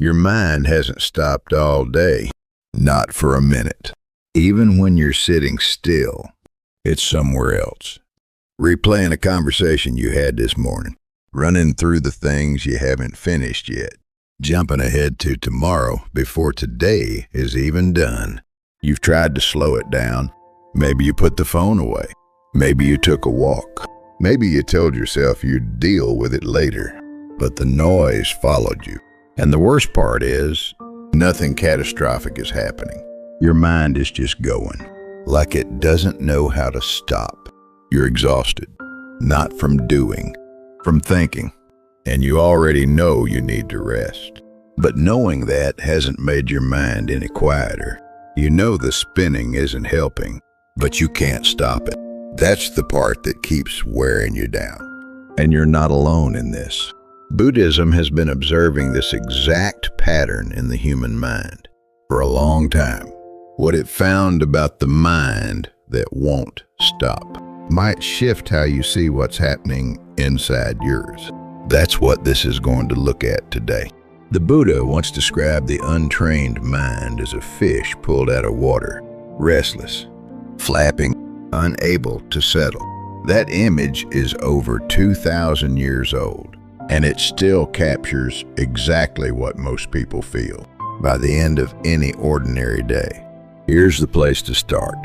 Your mind hasn't stopped all day, not for a minute. Even when you're sitting still, it's somewhere else. Replaying a conversation you had this morning, running through the things you haven't finished yet, jumping ahead to tomorrow before today is even done. You've tried to slow it down. Maybe you put the phone away. Maybe you took a walk. Maybe you told yourself you'd deal with it later, but the noise followed you. And the worst part is, nothing catastrophic is happening. Your mind is just going, like it doesn't know how to stop. You're exhausted, not from doing, from thinking, and you already know you need to rest. But knowing that hasn't made your mind any quieter. You know the spinning isn't helping, but you can't stop it. That's the part that keeps wearing you down. And you're not alone in this. Buddhism has been observing this exact pattern in the human mind for a long time. What it found about the mind that won't stop might shift how you see what's happening inside yours. That's what this is going to look at today. The Buddha once described the untrained mind as a fish pulled out of water, restless, flapping, unable to settle. That image is over 2,000 years old, and it still captures exactly what most people feel by the end of any ordinary day. Here's the place to start.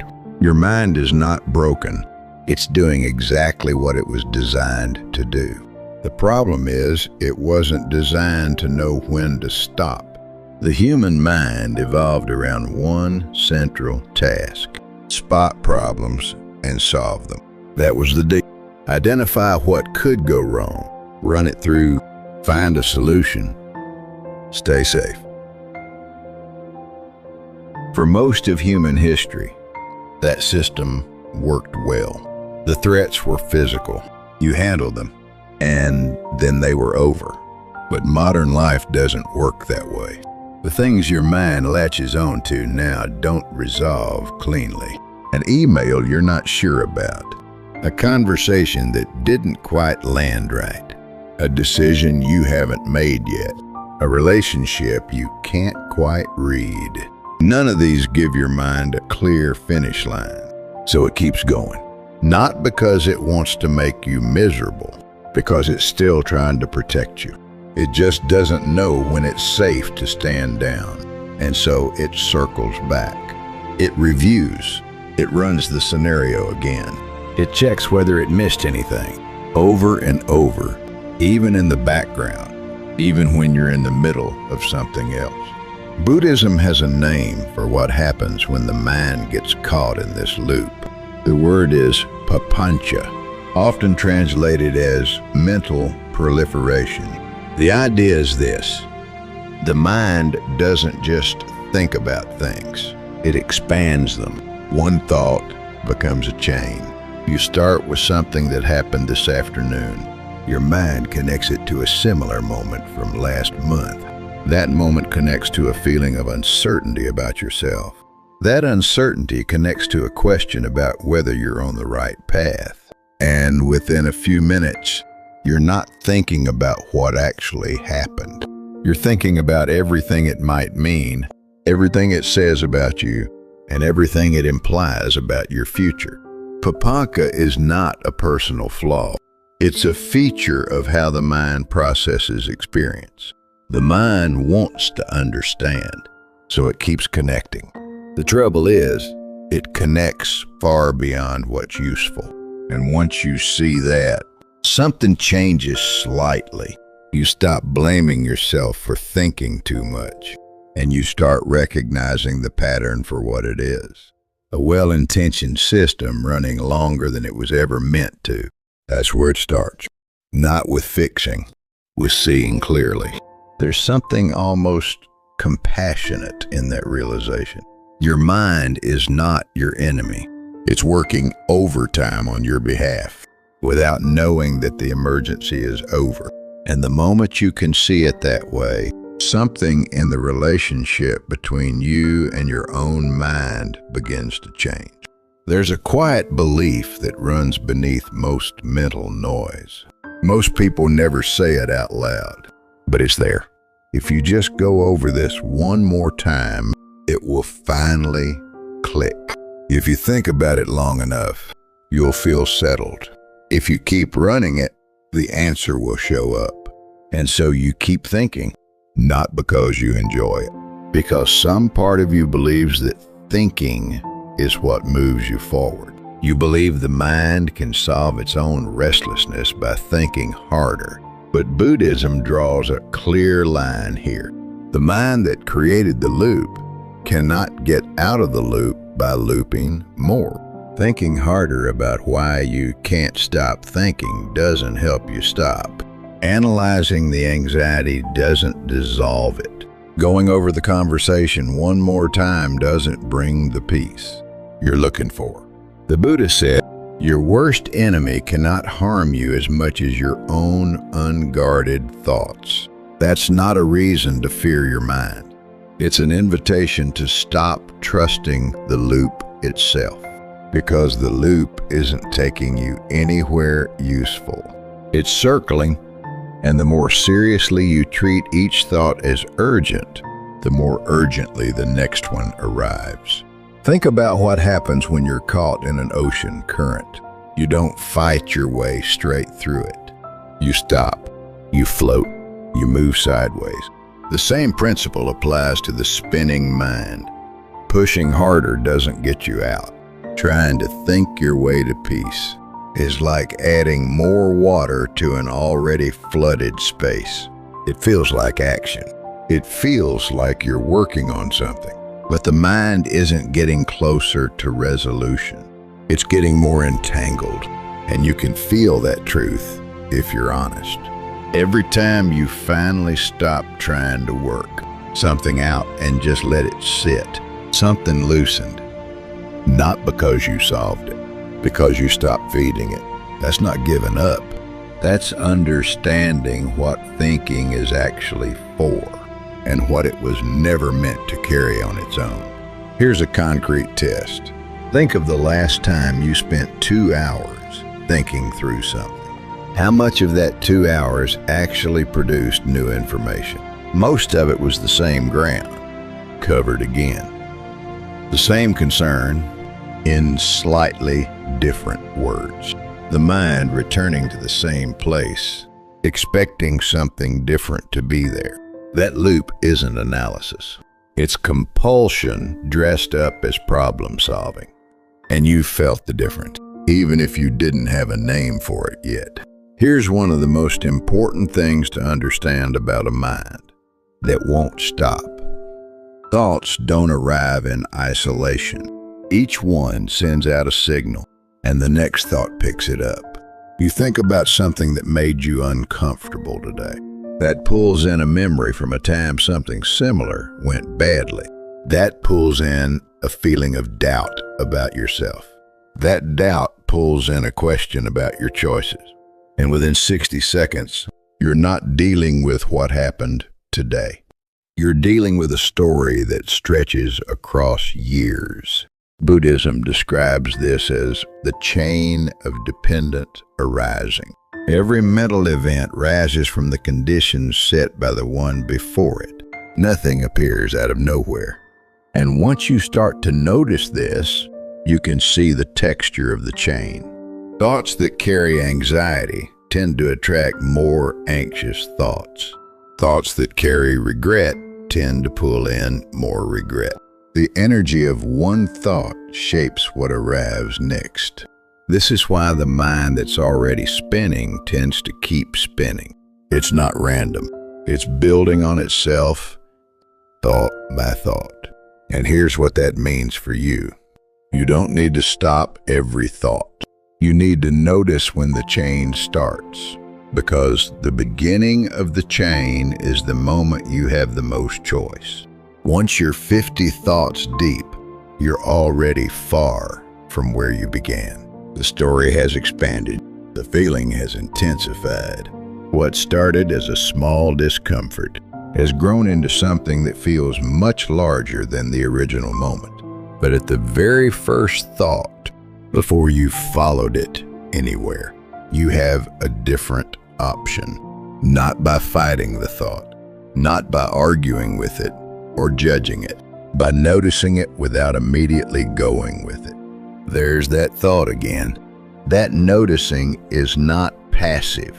Your mind is not broken. It's doing exactly what it was designed to do. The problem is, it wasn't designed to know when to stop. The human mind evolved around one central task: spot problems and solve them. That was the deal. Identify what could go wrong, run it through, find a solution, stay safe. For most of human history, that system worked well. The threats were physical. You handled them, and then they were over. But modern life doesn't work that way. The things your mind latches onto now don't resolve cleanly. An email you're not sure about. A conversation that didn't quite land right. A decision you haven't made yet. A relationship you can't quite read. None of these give your mind a clear finish line, so it keeps going. Not because it wants to make you miserable, because it's still trying to protect you. It just doesn't know when it's safe to stand down, and so it circles back. It reviews. It runs the scenario again. It checks whether it missed anything, over and over, even in the background, even when you're in the middle of something else. Buddhism has a name for what happens when the mind gets caught in this loop. The word is papancha, often translated as mental proliferation. The idea is this: the mind doesn't just think about things, it expands them. One thought becomes a chain. You start with something that happened this afternoon. Your mind connects it to a similar moment from last month. That moment connects to a feeling of uncertainty about yourself. That uncertainty connects to a question about whether you're on the right path. And within a few minutes, you're not thinking about what actually happened. You're thinking about everything it might mean, everything it says about you, and everything it implies about your future. Papancha is not a personal flaw. It's a feature of how the mind processes experience. The mind wants to understand, so it keeps connecting. The trouble is, it connects far beyond what's useful. And once you see that, something changes slightly. You stop blaming yourself for thinking too much, and you start recognizing the pattern for what it is. A well-intentioned system running longer than it was ever meant to. That's where it starts. Not with fixing, with seeing clearly. There's something almost compassionate in that realization. Your mind is not your enemy. It's working overtime on your behalf without knowing that the emergency is over. And the moment you can see it that way, something in the relationship between you and your own mind begins to change. There's a quiet belief that runs beneath most mental noise. Most people never say it out loud, but it's there. If you just go over this one more time, it will finally click. If you think about it long enough, you'll feel settled. If you keep running it, the answer will show up. And so you keep thinking, not because you enjoy it, because some part of you believes that thinking is what moves you forward. You believe the mind can solve its own restlessness by thinking harder. But Buddhism draws a clear line here. The mind that created the loop cannot get out of the loop by looping more. Thinking harder about why you can't stop thinking doesn't help you stop. Analyzing the anxiety doesn't dissolve it. Going over the conversation one more time doesn't bring the peace you're looking for. The Buddha said, your worst enemy cannot harm you as much as your own unguarded thoughts. That's not a reason to fear your mind. It's an invitation to stop trusting the loop itself, because the loop isn't taking you anywhere useful. It's circling, and the more seriously you treat each thought as urgent, the more urgently the next one arrives. Think about what happens when you're caught in an ocean current. You don't fight your way straight through it. You stop, you float, you move sideways. The same principle applies to the spinning mind. Pushing harder doesn't get you out. Trying to think your way to peace is like adding more water to an already flooded space. It feels like action. It feels like you're working on something. But the mind isn't getting closer to resolution. It's getting more entangled, and you can feel that truth if you're honest. Every time you finally stop trying to work something out and just let it sit, something loosened. Not because you solved it, because you stopped feeding it. That's not giving up. That's understanding what thinking is actually for, and what it was never meant to carry on its own. Here's a concrete test. Think of the last time you spent 2 hours thinking through something. How much of that 2 hours actually produced new information? Most of it was the same ground, covered again. The same concern in slightly different words. The mind returning to the same place, expecting something different to be there. That loop isn't analysis. It's compulsion dressed up as problem solving. And you felt the difference, even if you didn't have a name for it yet. Here's one of the most important things to understand about a mind that won't stop. Thoughts don't arrive in isolation. Each one sends out a signal, and the next thought picks it up. You think about something that made you uncomfortable today. That pulls in a memory from a time something similar went badly. That pulls in a feeling of doubt about yourself. That doubt pulls in a question about your choices. And within 60 seconds, you're not dealing with what happened today. You're dealing with a story that stretches across years. Buddhism describes this as the chain of dependent arising. Every mental event rises from the conditions set by the one before it. Nothing appears out of nowhere. And once you start to notice this, you can see the texture of the chain. Thoughts that carry anxiety tend to attract more anxious thoughts. Thoughts that carry regret tend to pull in more regret. The energy of one thought shapes what arrives next. This is why the mind that's already spinning tends to keep spinning. It's not random. It's building on itself, thought by thought. And here's what that means for you. You don't need to stop every thought. You need to notice when the chain starts, because the beginning of the chain is the moment you have the most choice. Once you're 50 thoughts deep, you're already far from where you began. The story has expanded. The feeling has intensified. What started as a small discomfort has grown into something that feels much larger than the original moment. But at the very first thought, before you followed it anywhere, you have a different option. Not by fighting the thought, not by arguing with it or judging it, by noticing it without immediately going with it. There's that thought again. That noticing is not passive.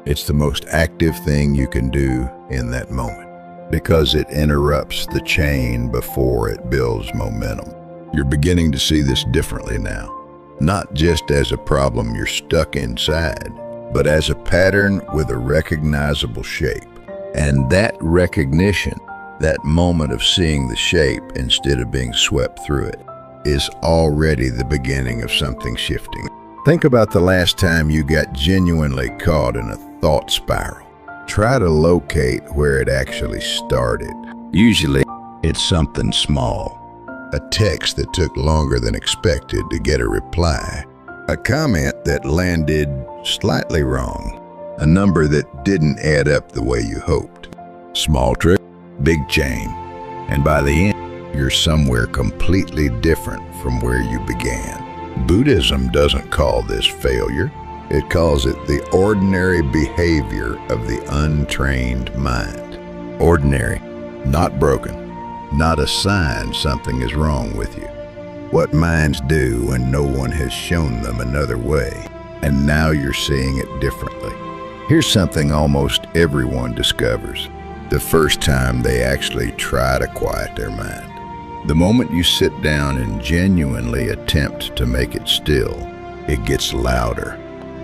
It's the most active thing you can do in that moment, because it interrupts the chain before it builds momentum. You're beginning to see this differently now, not just as a problem you're stuck inside, but as a pattern with a recognizable shape. And that recognition, that moment of seeing the shape instead of being swept through it, is already the beginning of something shifting. Think about the last time you got genuinely caught in a thought spiral. Try to locate where it actually started. Usually, it's something small. A text that took longer than expected to get a reply. A comment that landed slightly wrong. A number that didn't add up the way you hoped. Small trick, big chain. And by the end, you're somewhere completely different from where you began. Buddhism doesn't call this failure. It calls it the ordinary behavior of the untrained mind. Ordinary, not broken, not a sign something is wrong with you. What minds do when no one has shown them another way, and now you're seeing it differently. Here's something almost everyone discovers the first time they actually try to quiet their mind. The moment you sit down and genuinely attempt to make it still, it gets louder.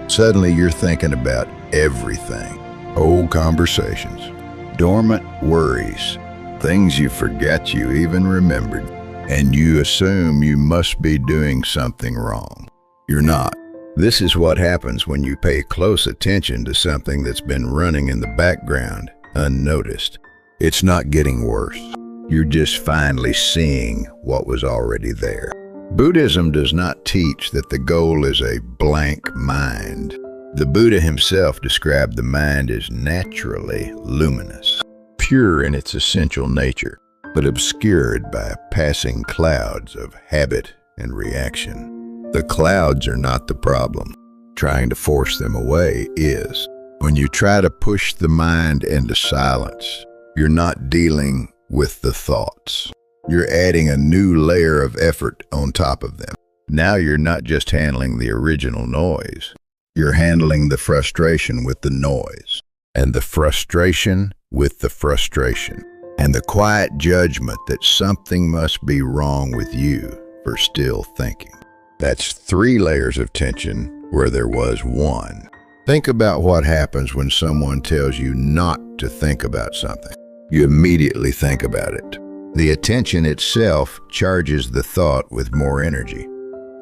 Suddenly you're thinking about everything. Old conversations, dormant worries, things you forgot you even remembered, and you assume you must be doing something wrong. You're not. This is what happens when you pay close attention to something that's been running in the background, unnoticed. It's not getting worse. You're just finally seeing what was already there. Buddhism does not teach that the goal is a blank mind. The Buddha himself described the mind as naturally luminous, pure in its essential nature, but obscured by passing clouds of habit and reaction. The clouds are not the problem. Trying to force them away is. When you try to push the mind into silence, you're not dealing with the thoughts. You're adding a new layer of effort on top of them. Now you're not just handling the original noise. You're handling the frustration with the noise, and the frustration with the frustration, and the quiet judgment that something must be wrong with you for still thinking. That's 3 layers of tension where there was 1. Think about what happens when someone tells you not to think about something. You immediately think about it. The attention itself charges the thought with more energy.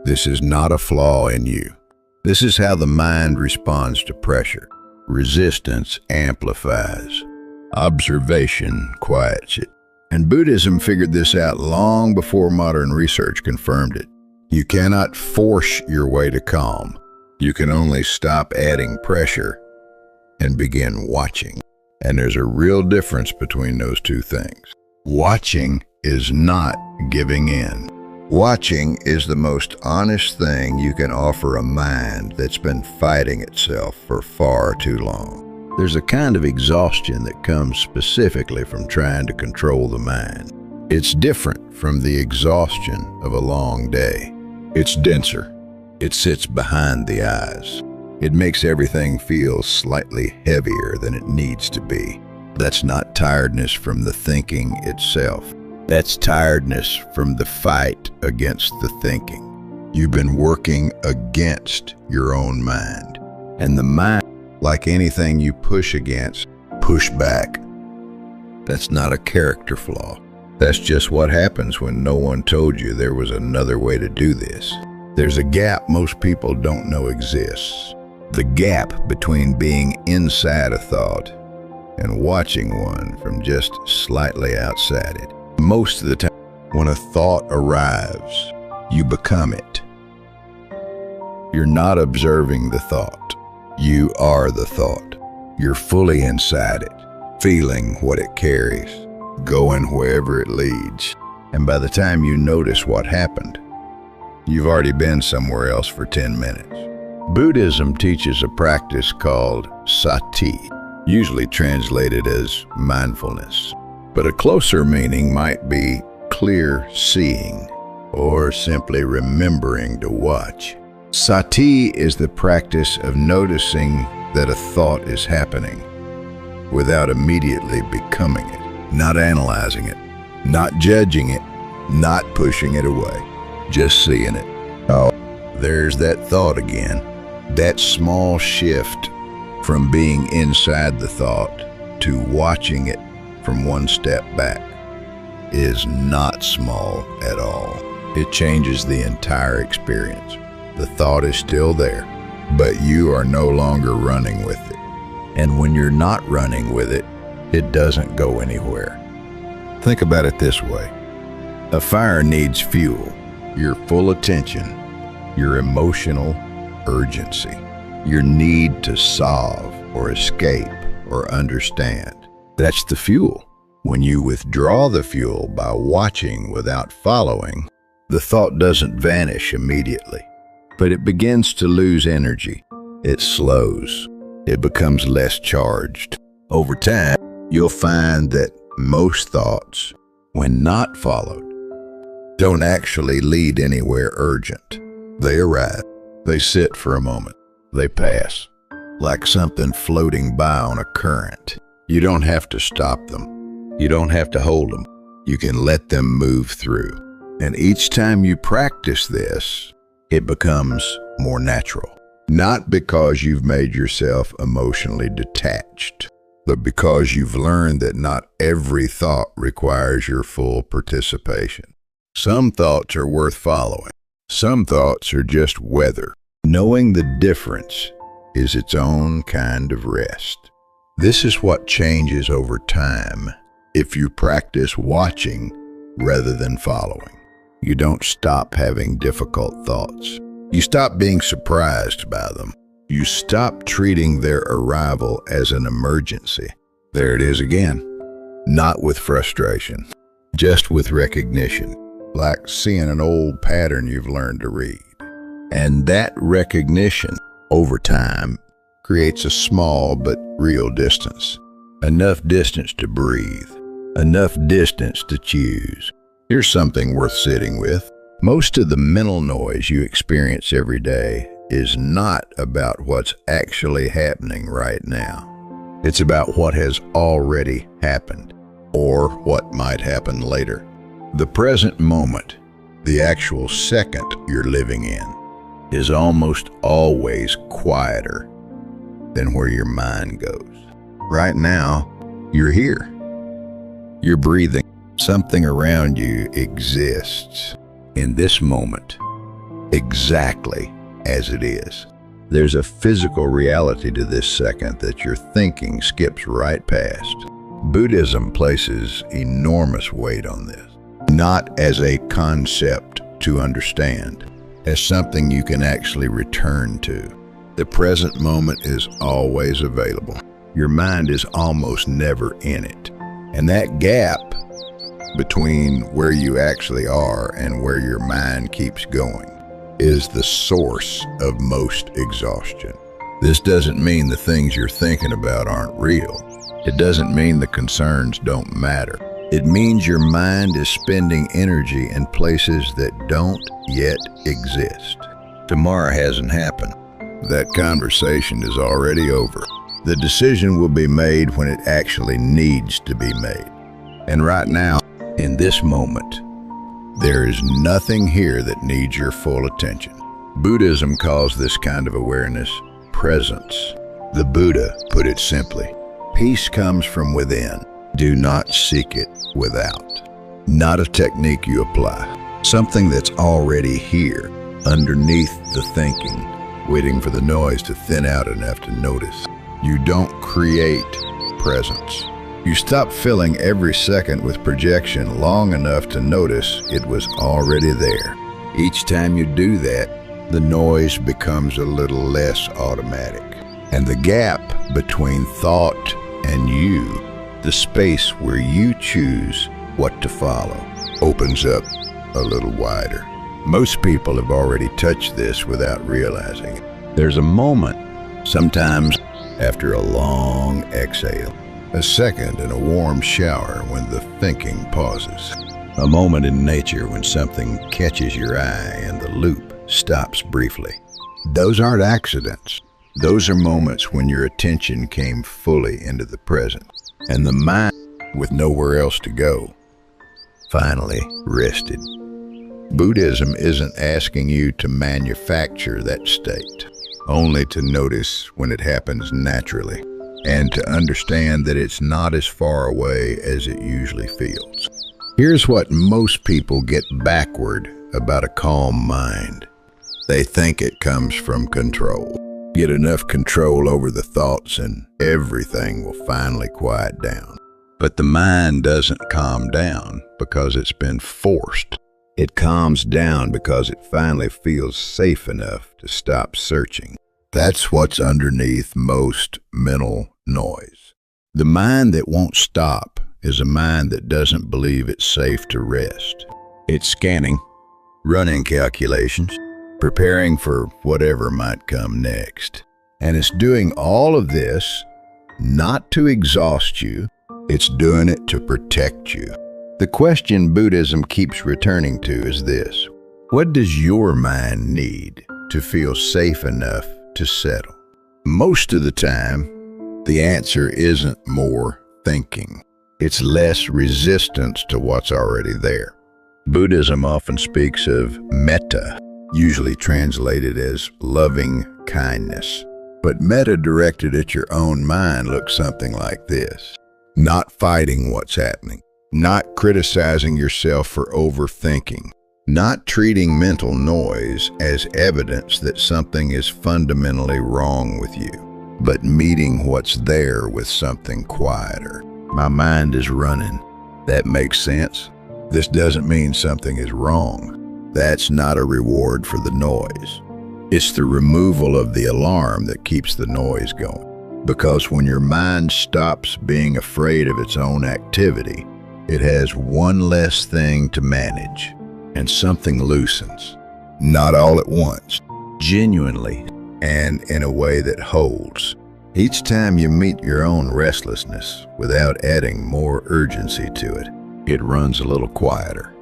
This is not a flaw in you. This is how the mind responds to pressure. Resistance amplifies. Observation quiets it. And Buddhism figured this out long before modern research confirmed it. You cannot force your way to calm. You can only stop adding pressure and begin watching. And there's a real difference between those two things. Watching is not giving in. Watching is the most honest thing you can offer a mind that's been fighting itself for far too long. There's a kind of exhaustion that comes specifically from trying to control the mind. It's different from the exhaustion of a long day. It's denser. It sits behind the eyes. It makes everything feel slightly heavier than it needs to be. That's not tiredness from the thinking itself. That's tiredness from the fight against the thinking. You've been working against your own mind. And the mind, like anything you push against, push back. That's not a character flaw. That's just what happens when no one told you there was another way to do this. There's a gap most people don't know exists. The gap between being inside a thought and watching one from just slightly outside it. Most of the time, when a thought arrives, you become it. You're not observing the thought. You are the thought. You're fully inside it, feeling what it carries, going wherever it leads. And by the time you notice what happened, you've already been somewhere else for 10 minutes. Buddhism teaches a practice called sati. usually translated as mindfulness. But a closer meaning might be clear seeing, or simply remembering to watch. Sati is the practice of noticing that a thought is happening without immediately becoming it, not analyzing it, not judging it, not pushing it away, just seeing it. Oh, there's that thought again. That small shift from being inside the thought to watching it from one step back is not small at all. It changes the entire experience. The thought is still there, but you are no longer running with it. And when you're not running with it, it doesn't go anywhere. Think about it this way. A fire needs fuel, your full attention, your emotional urgency, your need to solve or escape or understand. That's the fuel. When you withdraw the fuel by watching without following, the thought doesn't vanish immediately, but it begins to lose energy. It slows. It becomes less charged. Over time, you'll find that most thoughts, when not followed, don't actually lead anywhere urgent. They arrive. They sit for a moment. They pass, like something floating by on a current. You don't have to stop them. You don't have to hold them. You can let them move through. And each time you practice this, it becomes more natural. Not because you've made yourself emotionally detached, but because you've learned that not every thought requires your full participation. Some thoughts are worth following. Some thoughts are just weather. Knowing the difference is its own kind of rest. This is what changes over time if you practice watching rather than following. You don't stop having difficult thoughts. You stop being surprised by them. You stop treating their arrival as an emergency. There it is again. Not with frustration, just with recognition, like seeing an old pattern you've learned to read. And that recognition, over time, creates a small but real distance. Enough distance to breathe. Enough distance to choose. Here's something worth sitting with. Most of the mental noise you experience every day is not about what's actually happening right now. It's about what has already happened, or what might happen later. The present moment, the actual second you're living in, is almost always quieter than where your mind goes. Right now, you're here. You're breathing. Something around you exists in this moment, exactly as it is. There's a physical reality to this second that your thinking skips right past. Buddhism places enormous weight on this, not as a concept to understand, as something you can actually return to. The present moment is always available. Your mind is almost never in it. And that gap between where you actually are and where your mind keeps going is the source of most exhaustion. This doesn't mean the things you're thinking about aren't real. It doesn't mean the concerns don't matter. It means your mind is spending energy in places that don't yet exist. Tomorrow hasn't happened. That conversation is already over. The decision will be made when it actually needs to be made. And right now, in this moment, there is nothing here that needs your full attention. Buddhism calls this kind of awareness presence. The Buddha put it simply, peace comes from within. Do not seek it without. Not a technique you apply. Something that's already here, underneath the thinking, waiting for the noise to thin out enough to notice. You don't create presence. You stop filling every second with projection long enough to notice it was already there. Each time you do that, the noise becomes a little less automatic. And the gap between thought and you, the space where you choose what to follow, opens up a little wider. Most people have already touched this without realizing it. There's a moment, sometimes after a long exhale. A second in a warm shower when the thinking pauses. A moment in nature when something catches your eye and the loop stops briefly. Those aren't accidents. Those are moments when your attention came fully into the present, and the mind, with nowhere else to go, finally rested. Buddhism isn't asking you to manufacture that state, only to notice when it happens naturally, and to understand that it's not as far away as it usually feels. Here's what most people get backward about a calm mind. They think it comes from control. Get enough control over the thoughts and everything will finally quiet down. But the mind doesn't calm down because it's been forced. It calms down because it finally feels safe enough to stop searching. That's what's underneath most mental noise. The mind that won't stop is a mind that doesn't believe it's safe to rest. It's scanning, running calculations, preparing for whatever might come next. And it's doing all of this not to exhaust you, it's doing it to protect you. The question Buddhism keeps returning to is this: what does your mind need to feel safe enough to settle? Most of the time, the answer isn't more thinking. It's less resistance to what's already there. Buddhism often speaks of metta, usually translated as loving kindness. But metta directed at your own mind looks something like this: not fighting what's happening, not criticizing yourself for overthinking, not treating mental noise as evidence that something is fundamentally wrong with you, but meeting what's there with something quieter. My mind is running. That makes sense? This doesn't mean something is wrong. That's not a reward for the noise. It's the removal of the alarm that keeps the noise going. Because when your mind stops being afraid of its own activity, it has one less thing to manage, and something loosens. Not all at once, genuinely, and in a way that holds. Each time you meet your own restlessness without adding more urgency to it, it runs a little quieter.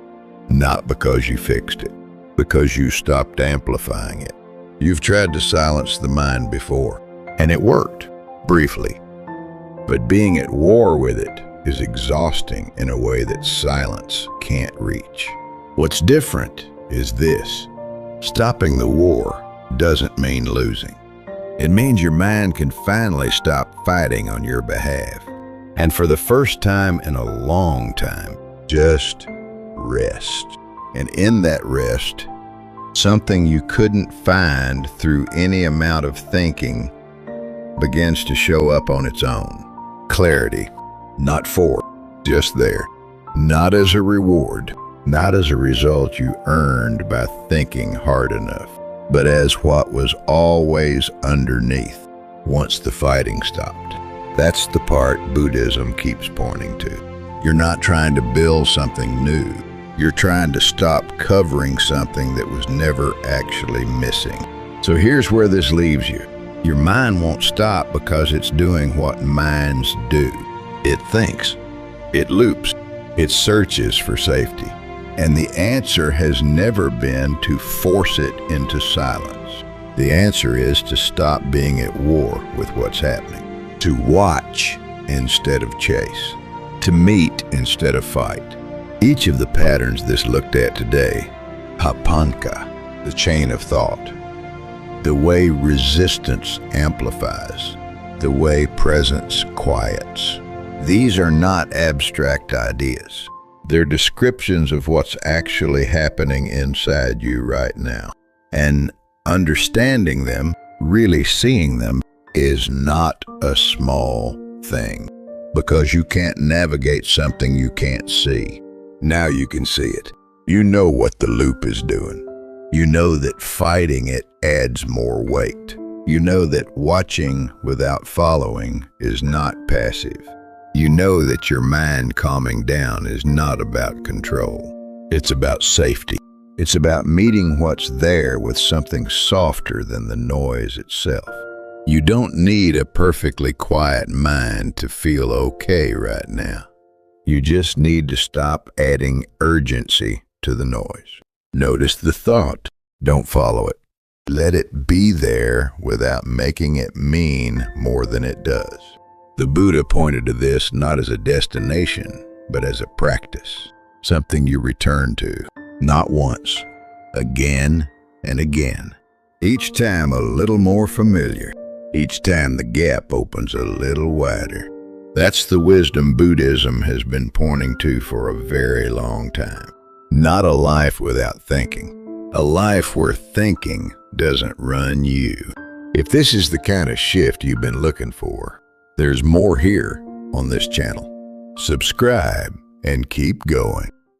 Not because you fixed it, because you stopped amplifying it. You've tried to silence the mind before, and it worked, briefly. But being at war with it is exhausting in a way that silence can't reach. What's different is this: stopping the war doesn't mean losing. It means your mind can finally stop fighting on your behalf. And for the first time in a long time, just rest. And in that rest, something you couldn't find through any amount of thinking begins to show up on its own. Clarity, not for, just there. Not as a reward, not as a result you earned by thinking hard enough, but as what was always underneath once the fighting stopped. That's the part Buddhism keeps pointing to. You're not trying to build something new. You're trying to stop covering something that was never actually missing. So here's where this leaves you. Your mind won't stop because it's doing what minds do. It thinks. It loops. It searches for safety. And the answer has never been to force it into silence. The answer is to stop being at war with what's happening, to watch instead of chase, to meet instead of fight. Each of the patterns this looked at today, hapanka, the chain of thought, the way resistance amplifies, the way presence quiets. These are not abstract ideas. They're descriptions of what's actually happening inside you right now. And understanding them, really seeing them, is not a small thing. Because you can't navigate something you can't see. Now you can see it. You know what the loop is doing. You know that fighting it adds more weight. You know that watching without following is not passive. You know that your mind calming down is not about control. It's about safety. It's about meeting what's there with something softer than the noise itself. You don't need a perfectly quiet mind to feel okay right now. You just need to stop adding urgency to the noise. Notice the thought. Don't follow it. Let it be there without making it mean more than it does. The Buddha pointed to this not as a destination, but as a practice, something you return to, not once, again and again. Each time a little more familiar, each time the gap opens a little wider. That's the wisdom Buddhism has been pointing to for a very long time. Not a life without thinking, a life where thinking doesn't run you. If this is the kind of shift you've been looking for, there's more here on this channel. Subscribe and keep going.